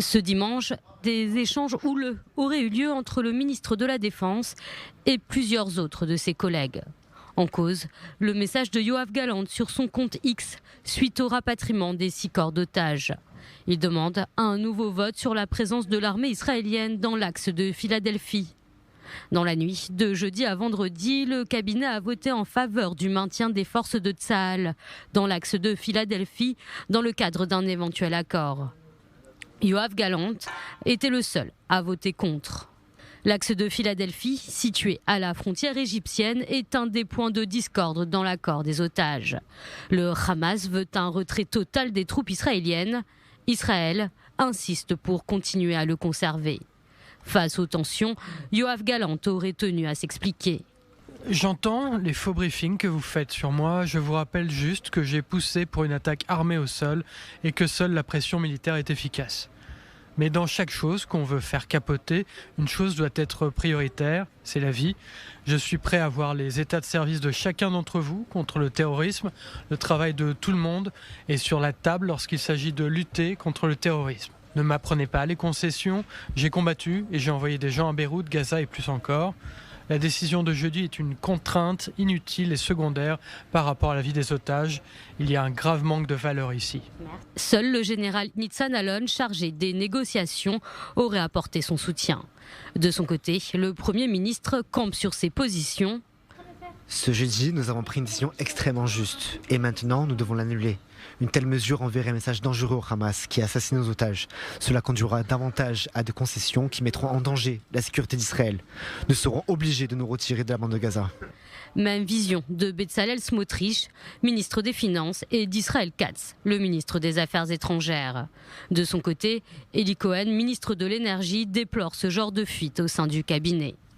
Ce dimanche, des échanges houleux auraient eu lieu entre le ministre de la Défense et plusieurs autres de ses collègues. En cause, le message de Yoav Gallant sur son compte X suite au rapatriement des 6 corps d'otages. Il demande un nouveau vote sur la présence de l'armée israélienne dans l'axe de Philadelphie. Dans la nuit de jeudi à vendredi, le cabinet a voté en faveur du maintien des forces de Tsahal dans l'axe de Philadelphie dans le cadre d'un éventuel accord. Yoav Gallant était le seul à voter contre. L'axe de Philadelphie, situé à la frontière égyptienne, est un des points de discorde dans l'accord des otages. Le Hamas veut un retrait total des troupes israéliennes. Israël insiste pour continuer à le conserver. Face aux tensions, Yoav Gallant aurait tenu à s'expliquer. J'entends les faux briefings que vous faites sur moi. Je vous rappelle juste que j'ai poussé pour une attaque armée au sol et que seule la pression militaire est efficace. Mais dans chaque chose qu'on veut faire capoter, une chose doit être prioritaire, c'est la vie. Je suis prêt à voir les états de service de chacun d'entre vous contre le terrorisme, le travail de tout le monde est sur la table lorsqu'il s'agit de lutter contre le terrorisme. Ne m'apprenez pas les concessions, j'ai combattu et j'ai envoyé des gens à Beyrouth, Gaza et plus encore. La décision de jeudi est une contrainte inutile et secondaire par rapport à la vie des otages. Il y a un grave manque de valeur ici. Seul le général Nitzan Alon, chargé des négociations, aurait apporté son soutien. De son côté, le Premier ministre campe sur ses positions. Ce jeudi, nous avons pris une décision extrêmement juste. Et maintenant, nous devons l'annuler. Une telle mesure enverrait un message dangereux au Hamas qui assassine nos otages. Cela conduira davantage à des concessions qui mettront en danger la sécurité d'Israël. Nous serons obligés de nous retirer de la bande de Gaza. Même vision de Bezalel Smotrich, ministre des Finances, et d'Israël Katz, le ministre des Affaires étrangères. De son côté, Eli Cohen, ministre de l'Énergie, déplore ce genre de fuite au sein du cabinet.